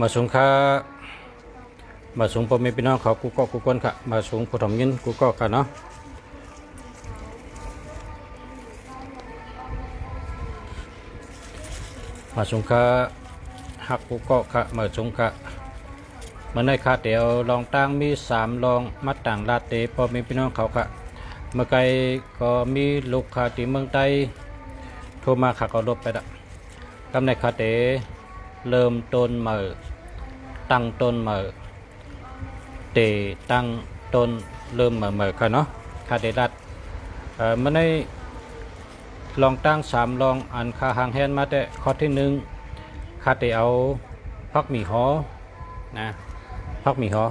มาสูงค่ามาสูงพ่อแม่พี่น้องเขากูก็กูก้นค่ะมาสูงผู้ถมยินกูก็ค่ะเนาะมาสูงค่าหักกูก็ค่ะมาสูงค่ะมาในค่าเดียวลองตั้งมี3ลองมัดต่างลาเตพ่อแม่พี่น้องเขาค่ะเมื่อไกลก็มีลูกค้าที่เมืองใต้โทรมาค่ะก็ลบไปละกำในค่าเตเริ่มต้นมาตั้งต้นมาเตตั้งต้นเริ่มมาค่ะเนาะค่าเดรัดมันได้ลองตั้ง3ลองอันค่าหางแฮนมาแต่ข้อที่1ค่าเตเอาพักหมี่หอนะพักหมี่หอ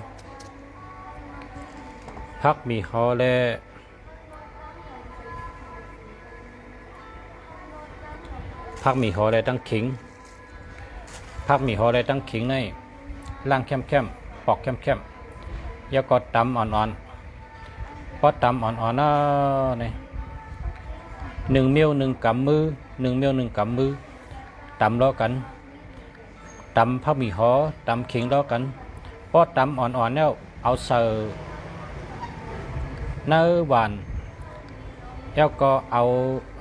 และพักหมี่หอและตั้งขิงพักหมี่หอและตั้งขิงในล่างเข้มปอกเข้มยาก็ตำอ่อนๆพอตำอ่อนๆนะนี่1 นิ้ว 1 กำมือ1 นิ้ว 1 กำมือตำล้อกันตำพักหมี่หอตำขิงล้อกันพอตำอ่อนๆแล้วเอาเสิร์เนื้อหวานแล้วก็เอา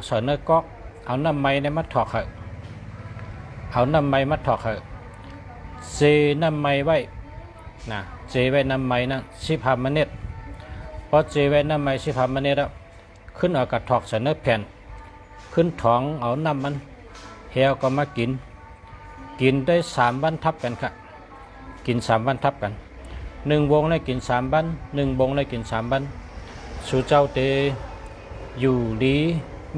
เสิร์เนื้อก๊อกเอาน้ำไม้ในมัดถอกเอาน้ำไม้มัดถอกเซน้ำไม้ไว้นะเจไว้น้ำไม้นะ15 นาทีพอเจไว้น้ำไม้15 นาทีแล้วขึ้นเอากระถอกใส่เนื้อแผ่นขึ้นท้องเอาน้ำมันเฮียวก็มากินได้3 วันทับกันค่ะกิน3 วันทับกัน1 วงได้กิน3 วัน1 วงได้กิน3 วันสู่เจ้าเตอยู่ดี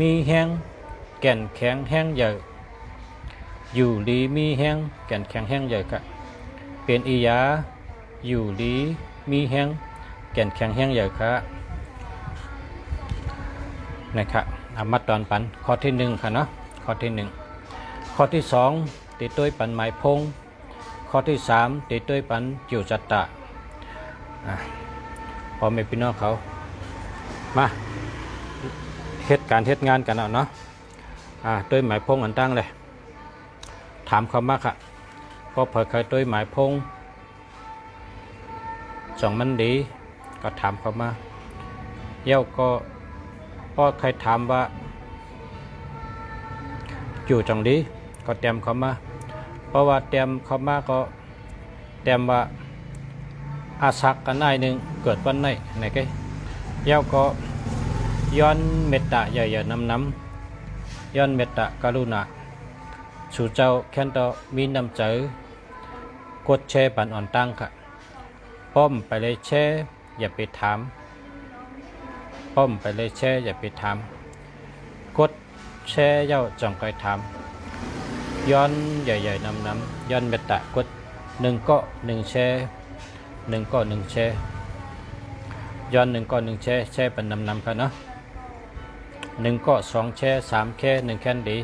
มีแห้งแก่นแข็งแห้งใหญ่อยู่ดีมีแห้งแก่นแข็งแห้งใหญ่ค่ะเป็นอียาอยู่ดีมีแห้งแก่นแข็งแห้งใหญ่ค่ะนะครับอามาตอนปันข้อที่1ค่ะเนาะข้อที่1ข้อที่2ติดด้วยปันหมายพงข้อที่3ติดด้วยปันจิวจัตตะพอไม่พี่น้องเขามาเหตุการณ์เหตุงานกันเนาะด้วยหมายพงอันตั้งเลยถามเขามาค่ะก็เผยเคยด้วยหมายพงสองมันดีก็ถามเขามาเย้าก็พ่อใครถามว่าอยู่จังดีก็เตรียมเขามาเพราะว่าเตรียมเขามาก็เตรียมว่าอาศักกันได้หนึ่งเกิดวันไหนไหนกันเย้าก็ย้อนเมตตาใหญ่ๆน้ำย้อนเมตตากรุณาสู่เจ้าแค่นต่อมีน้ำใจกดแชร์ปันอ่อนตั้งค่ะป้อมไปเลยแชร์อย่าไปถามป้อมไปเลยแชร์อย่าไปถามกดแชร์เย้าจังไปถามย้อนใหญ่ๆน้ำย้อนเมตตากด1 ก็ 1 แชร์1 ก็ 1 แชร์ย้อน1 ก็ 1 แชร์แชร์เป็นน้ำกันเนาะ1 ก็ 2 แชร์3 แชร์1 แค่นดี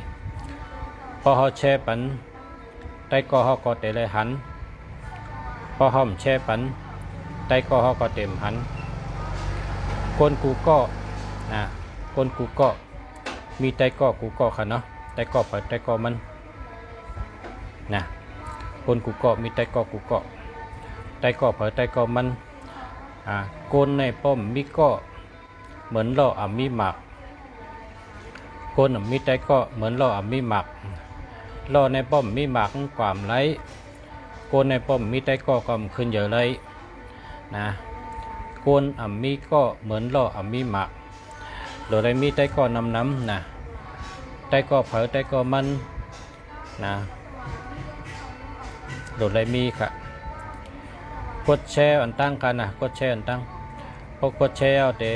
พอเขาแชร์ปันได้ก็เขาก็เตะเลยหันพอห้อมแชร์ปันได้ก็เขาก็เต็มหันคนกูก็คนกูก็มีได้ก็กูก็ค่ะเนาะได้ก็เปิดได้ก็มันนะคนกูก็มีได้ก็กูก็ได้ก็เปิดได้ก็มันคนในป้อมมีก็เหมือนล่อมีหมากคนมีได้ก็เหมือนล่อมีหมากล่อในป้อมมีหมากความไรโกนในป้อมมีได้ก็กำขึ้นเยอะเลยนะโกนมีก็เหมือนล่อมีหมากโดยได้มีได้ก็น้ำนะได้ก็เผยได้ก็มันนะโดยได้มีค่ะกดแชร์อันตั้งกันนะกดแชร์อันตั้งพอกดแชร์เอาแต่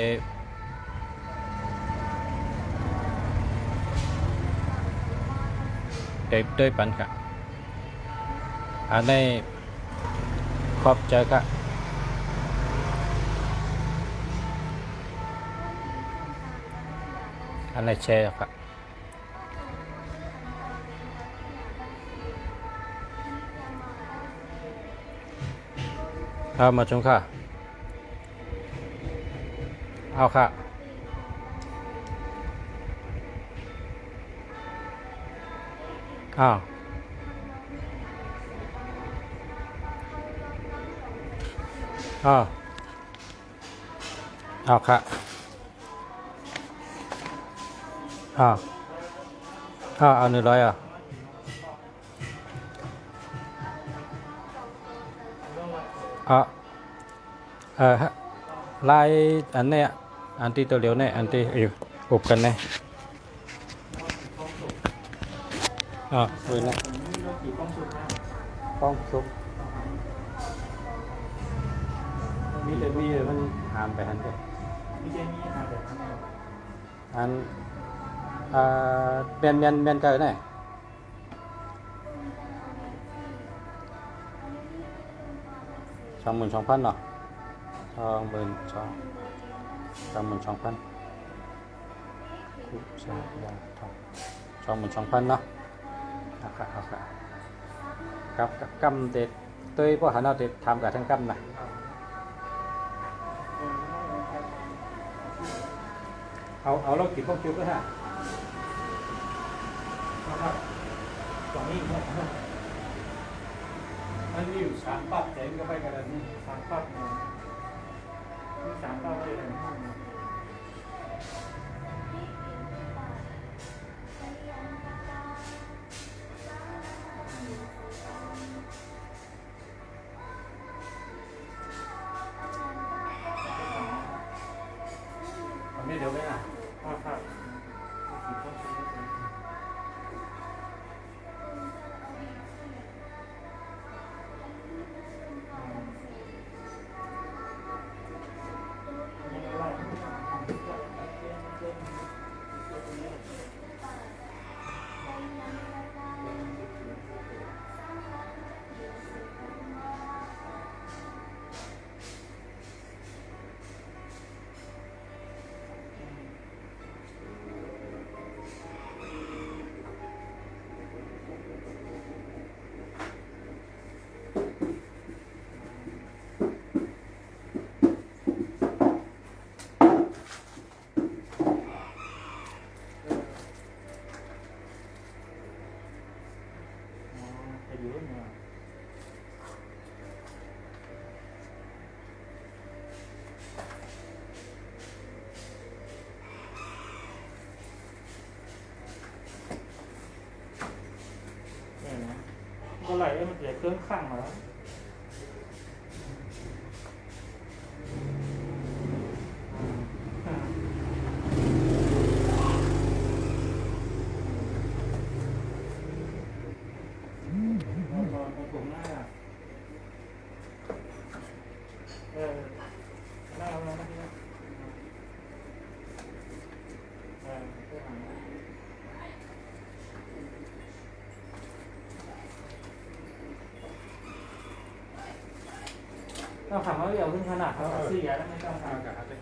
ด้วยปันค่ะอันนี้ขอบใจค่ะอันนี้แชร์ค่ะเอามาชมค่ะเอาค่ะ อ๋อเอาค่ะอ๋อเอา100อ่ะอ๋อฮะลายอันเนี้ยอันที่ตัวเหลียวเนี่ยอันที่อยู่อุบกันเนี่ยอ๋อเว้ยนะป้องซุปมีแต่มีมันหามไปหันเด้อันเมียนเกินเนี่ย22,000เนาะ22,000คู่เสียยาทอง22,000เนาะเอาค่ะครับกำเด็ดตัวพวกหันเอาเด็ดทำกับทั้งกำนะเอาเรากินพวกจุ๊บด้วยฮะตอนนี้มันมีอยู่3 ปั๊บแต่ก็ไปกันแล้วนี่3 ปั๊บเนี่ยมี3 ปั๊บเลยอันนี้เดี๋ยวไปนะครับก็ไหลมันเสียเครื่องข้างมาแล้วผมหน้าหน้าเราไม่ได้เราถามว่าเดี๋ยวขึ้นขนาดเขาเสียแล้วไม่ต้องทำกับเขาเลย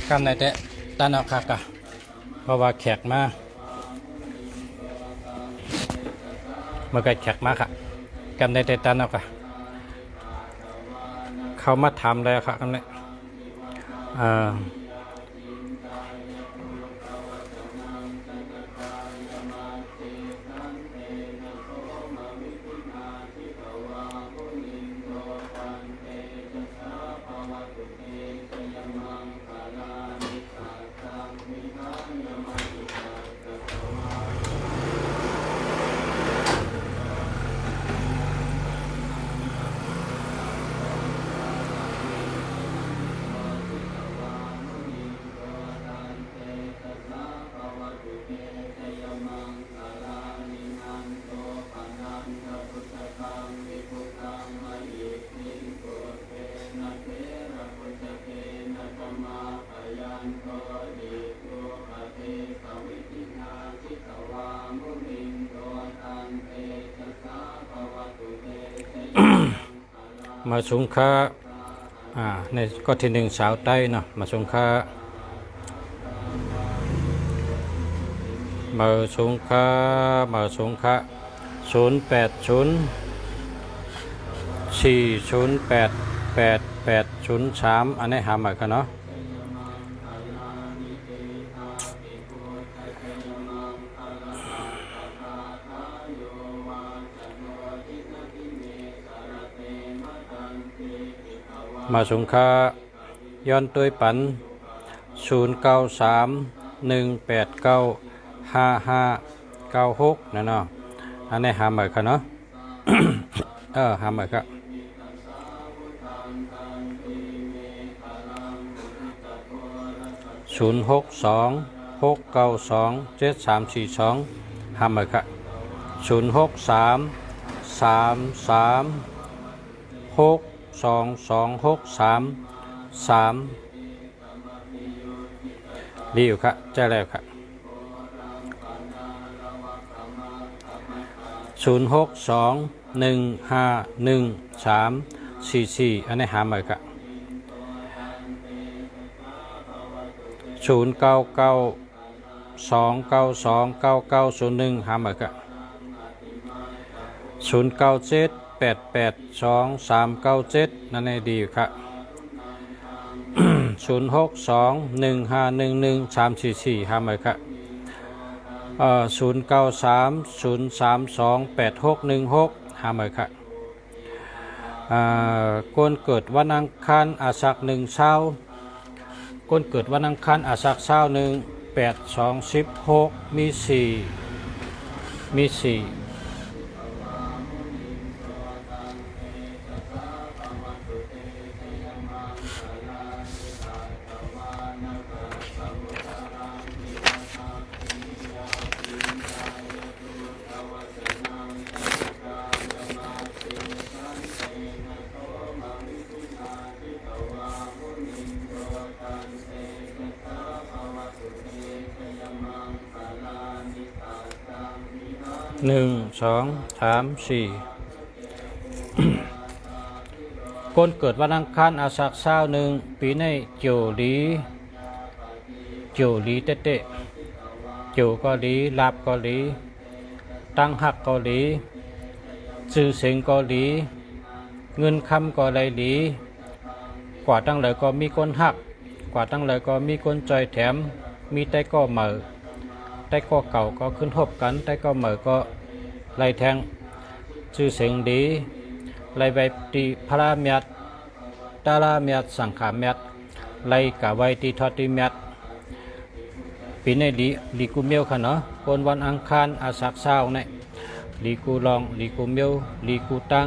คำในแต่ตานาคากะเพราะว่าแขกมาเมื่อกี้แขกมาค่ะกำในแต่ตานาคาเขามาทำเลยค่ะคำนี้ มาสงเคราะห์ในข้อที่หนึ่งสาวใต้เนาะมาสงเคราะห์08040888803อันนี้หาใหม่กันเนาะมาสงเคราะห์ย้อนตัวปัน0931895596นั่นเนาะอันนี้หาใหม่กันเนาะ หาใหม่ครับ0626927342หาใหม่ครับ0633362263ดีอยู่ครับใจแล้วครับ0621511344อันนี้หาใหม่ครับ0992929901หาใหม่ครับ09788237นั่นเองดีอยู่ครับ0621511344หาใหม่ครับ0930328616หาใหม่ครับคนเกิดวันอังคารอาสัก1เช้าคนเกิดวันอังคารอาสักเช้า1 8 2 16มี4คนเกิดวันอังคารอาสักเช้า1ปีในโจลีเตะโจก็ลีลาบก็ลีตั้งหักก็ลีชื่อเสียงก็ลีเงินคำก็ไหลลีกว่าตั้งเลยก็มีคนหักกว่าตั้งเลยก็มีคนจอยแถมมีแต่ก็เหม่อแต่ก็เก่าก็ขึ้นทบกันแต่ก็เหม่อก็ไล่แทงชื่อเสียงดีไล่ใบตีพระเมียดตาลาเมียดสังขาเมียดไล่กะไว้ตีทอดตีเมียดปีในลีกูเมียวค่ะเนาะคนวันอังคารอาสักเช้าเนี่ยลีกูลองลีกูเมียวลีกูตั้ง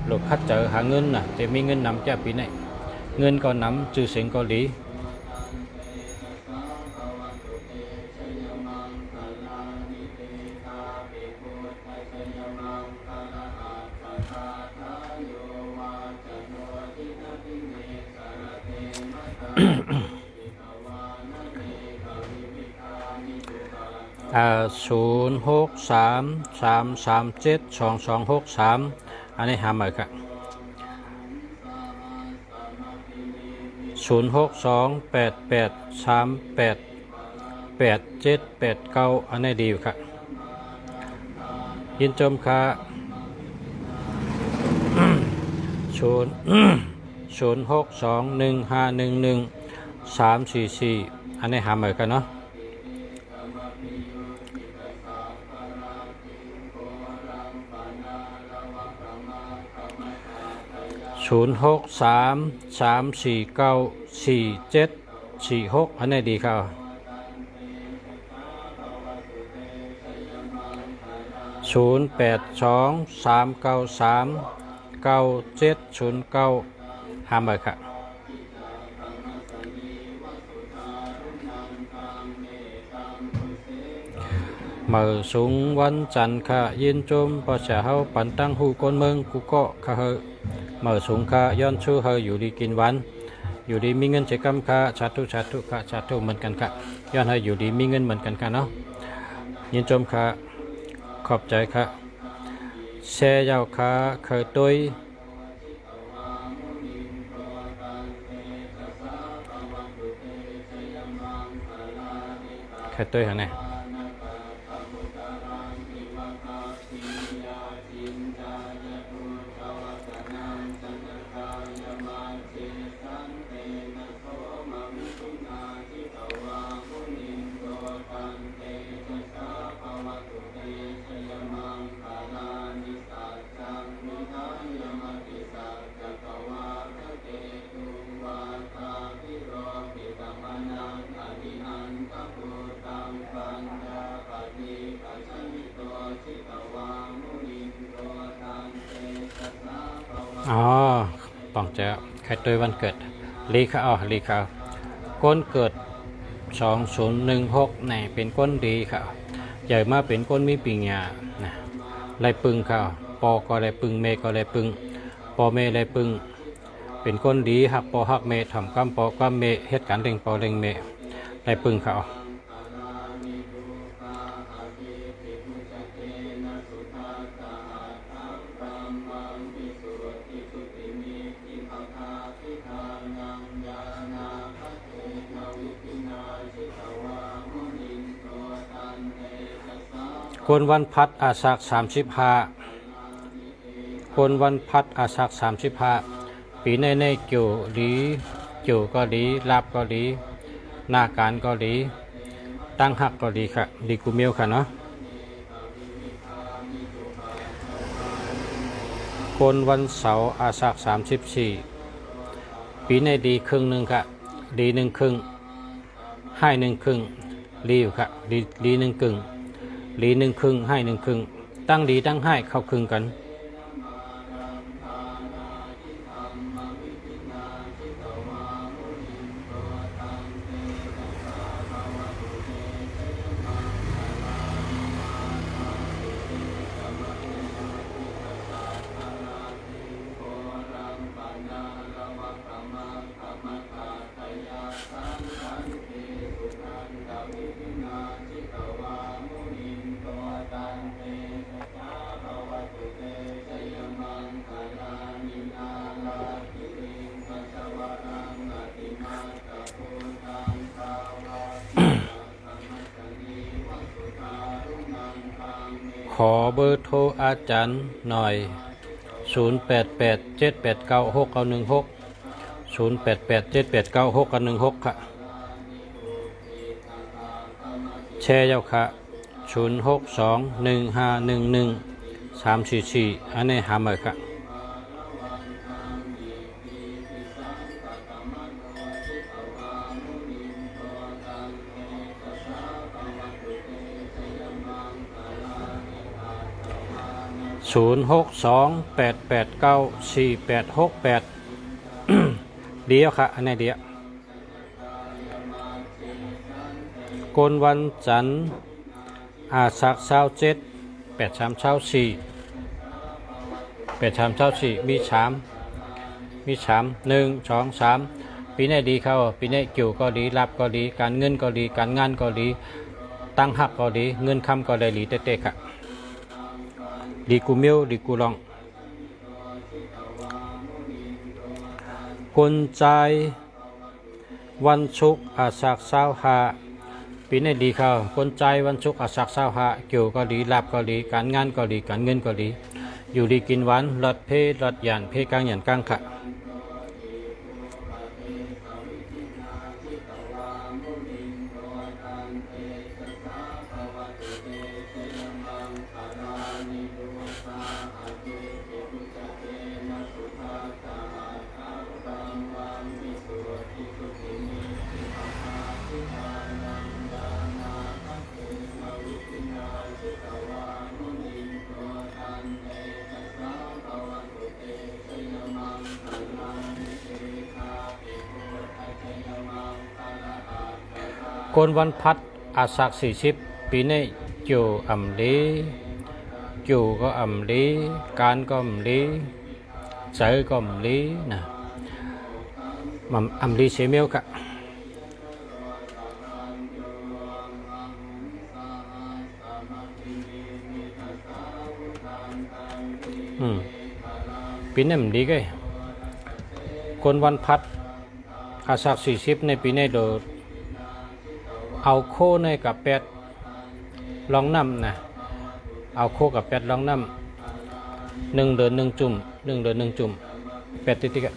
หลบคัดเจอหาเงินน่ะจะมีเงินนำจากปีในเงินก็นำชื่อเสียงก็ลี06333372263อันนี้หาใหม่ครับ06288388789อันนี้ดีอยู่ครับยินจมค่ะ06215111344อันนี้หาใหม่กันเนาะ06334944746อันนี้ดีครับ0823939709หาใหม่ครับเมื่อสูงวันจันทร์ค่ะยินจมพอจะเฮาปันตั้งหูก้นเมืองกูก็ค่ะเฮเมื่อสูงค่ะย้อนชูเฮอยู่ดีกินวัน อยู่ดีมีเงินใช้กำค่ะสาธุสาธุค่ะสาธุเหมือนกันค่ะย้อนให้อยู่ดีมีเงินเหมือนกันค่ะเนาะยินชมค่ะขอบใจค่ะแช่ยาวค่ะเคยตุยเคยตุยเหรอเนี่ยอ๋อต้องเจอใครตัววันเกิดลีค่ะอ๋อลีค่ะก้นเกิด2016นี่เป็นก้นดีค่ะใหญ่มาเป็นก้นมีปิงยานะไรปึงค่ะปอก็ไรปึงเมก็ไรปึงปอเมไรปึงเป็นก้นดีหักปอหักเมทำกำปอกำเมเหตุการณ์เร่งปอเร่งเมไรปึงค่ะคนวันพัดอาสาฬ35คนวันพัดอาสาฬ35ปีในเกี่ยวดีเกี่ยวก็ดีลาบก็ดีหน้าการก็ดีตั้งหักก็ดีค่ะดีกูเมียวค่ะเนาะคนวันเสาร์อาสาฬ34ปีในดีครึ่งหนึ่งค่ะดี1 ครึ่งให้1 ครึ่งรีอยู่ค่ะดี1 ครึ่งดี1 ครึ่งให้1 ครึ่งตั้งดีตั้งให้เข้าครึ่งกันขอเบอร์โทรอาจารย์หน่อย0887896916 0887896916ค่ะแชร์เจ้าค่ะ0621511344อันนี้หามาค่ะ0628894868เดียวค่ะอันนี้เดียวกนวันจันทร์อาสัก27 8324มี1 2 3ปีนี้ดีเข้าปีนี้เกี่ยวก็ดีรับก็ดีการเงินก็ดีการงานก็ดีตั้งหักก็ดีเงินคำก็ได้หลีเตะๆค่ะดีกูมิวดีกูลองคนใจวันศุกร์อาสัก25ปีนี้ดีเข้าคนใจวันศุกร์อาสัก25เกี่ยวก็ดีรับก็ดีการงานก็ดีการเงินก็ดีอยู่ดีกินหวานรถเพรถหยานเพกลางหยานกลางค่ะคนวันพัดอาสัก40ปีนี้จูอำลีจูก็อำลีการก็อำลีเจอก็อำลีนะ มัมอัมรีเซเมลกะปีนี้มันดีไงคนวันพัดอาศัก40ในปีนี้โดดเอาโคในกับแปดลองน้ำนะเอาโคกับแปดลองน้ำ1 เดือน 1 จุ่ม1 เดือน 1 จุ่มแปดติ๊กๆ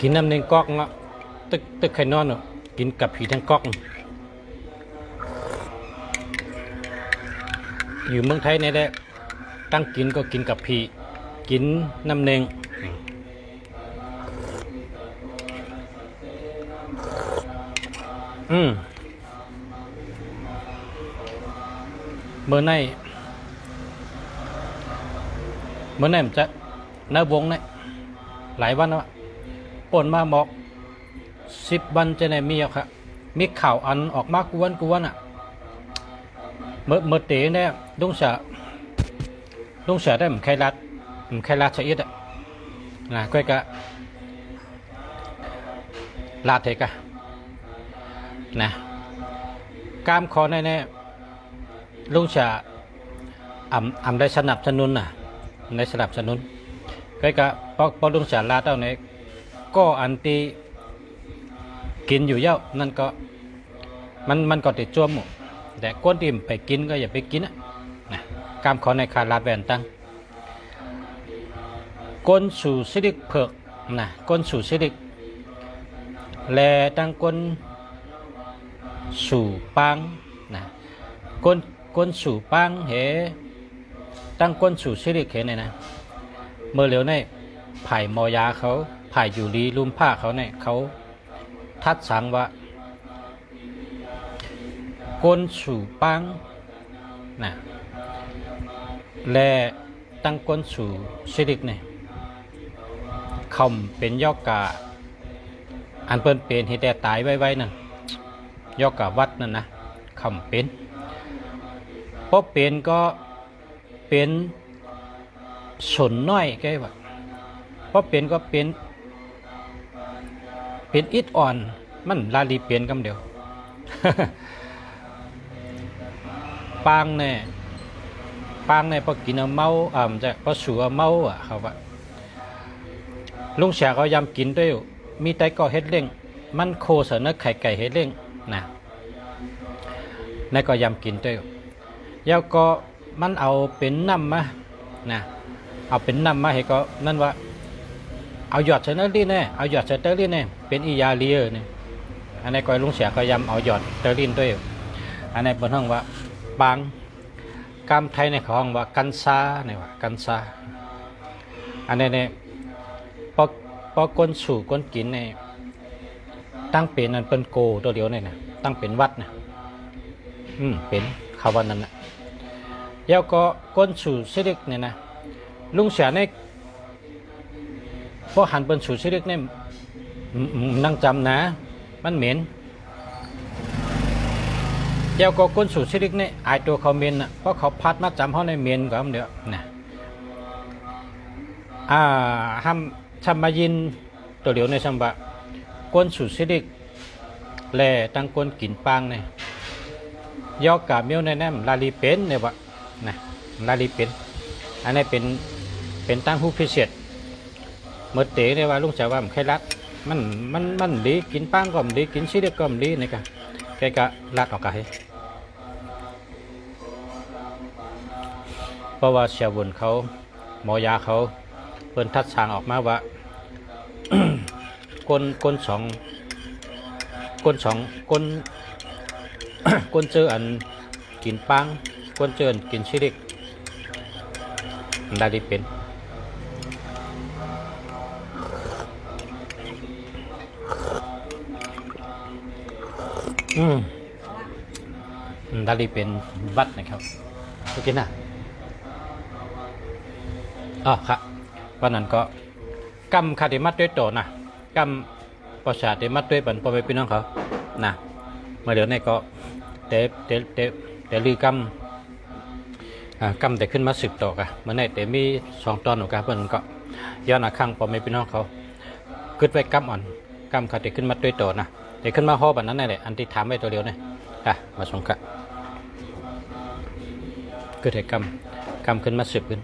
กินน้ำในก๊อกเนาะตึกไข่นอนเนาะกินกับผีทั้งก๊อกอยู่เมืองไทยนี่แหละตั้งกินก็กินกับผีกินน้ำเนงเมื่อไหร่มันจะเนื้อวงเนี่ยหลายวันแล้วปนมาบอก10 วันจะไหนมีอ่ะครับมีข่าวอันออกมากวนอ่ะเมื่อเต๋เนี่ยลุงเสือได้มันใครรัดเสียดอ่ะนะก้อยกะลาดเถกะนะกามคอแน่ๆลุงเสืออ่ำได้สนับสนุนน่ะในสนับสนุนก้อยกะพอลุงเสือลาดเอาเนี่ยก็อันตีกินอยู่เยอะนั่นก็มันก็ติดจ้วมหมดแต่ก้นที่ไปกินก็อย่าไปกินนะกามขอในคาราแวนตั้งก้นสู่สิริกเผือกนะก้นสู่สิริกแลตั้งก้นสู่ปังนะก้นสู่ปังเหตั้งก้นสู่สิริกเห็นนะเมื่อเร็วในไผ่มอยาเขาไผ่อยู่ดีลุ่มผ้าเขาเนี่ยเขาทัดสังว่าก้นสู่ปังนะและตั้งก้นสู่สิริกเนี่ยคำเป็นยอกกาอันเปิ้นเป็นให้แต่ตายไว้นั่นยอกกาวัดนั่นนะคำเป็นเพราะเป็นก็เป็นส่วนน้อยแค่ว่าเพราะเป็นก็เป็น เป็นอิดอ่อนมันลาลีเปลี่ยนกำเดียว ปางแน่พอกินเอาเมาจะพอสูเอาเมาอ่ะเขาว่าลุงเสียก็ยำกินด้วยมีแต่ก็เฮ็ดเล่งมันโคเสนอไข่ไก่เฮ็ดเล่งนะนั่นก็ยำกินด้วยแล้วก็มันเอาเป็นน้ำมานะเอาเป็นน้ำมาให้ก็นั่นว่าเอาหยอดเชนเนอรี่แน่เอาหยอดเชนเนอรี่แน่เป็นอียาเลียเนี่ยอันนี้ก็ลุงเสียก็ยำเอาหยอดเชนเนอรี่ด้วยอันนี้บนห้องว่าบางกามไทยในห้องว่ากันซาเนี่ยว่ากันซาอันนี้เนี่ยพอก้นสู่ก้นกินเนี่ยตั้งเป็นนั่นเป็นโกตัวเดียวเนี่ยนะตั้งเป็นวัดนะเป็นคำวันนั้นนะแล้วก็ก้นสู่สิริกเนี่ยนะลุงเสียเนี่ยพอหันเป็นสู่สิริกเนี่ยนั่งจำนะมันเหม็นแล้วก็ก้นสู่สิริกเนี่ยไอตัวเขาเหม็นนะเพราะเขาพัดมาจำเขาในเหม็นกับมันเดียวนะห้ามชำมายินตัวเดียวในชัมบะก้นสู่สิริกแลตั้งก้นกินปังเนี่ยยอกกาเมียวในแนมลาลีเป็นเนี่ยวะนะลาลีเป็นอันนี้เป็นตั้งผู้พิเศษเมื่อเต๋เนี่ยว่าลุงเสียว่ามันใครรัดมันดีกินปังก็มันดีกินสิริกก็มันดีนี่กันแกก็รัดออกกันเพราะว่าเสียบุญเขาหมอยาเขาเพิ่นทัดสางออกมาว่า ก้นสองก้นเจออันกินปังก้นเจออันกินชิริกได้ดีเป็นได้ดีเป็นวัดนะครับโอเคนะครับวันนั้นก็กำคาเดมัดด้วยโตนะกำประชาเดมัดด้วยบรรพบุรุษพี่น้องเขานะเมื่อเดี๋ยวนี้ก็เตลือกำแต่ขึ้นมาสืบต่อกันเมื่อไหร่แต่มี2 ตอนหนูกันเพื่อนก็ย้อนข้างพ่อแม่พี่น้องเขาขึ้นไปกำอ่อนกำคาเดขึ้นมาด้วยโตนะเดี๋ยวขึ้นมาห่อแบบนั้นแหละอันที่ถามไว้ตัวเดียวเนี่ยมาส่งกันขึ้นให้กำขึ้นมาสืบขึ้น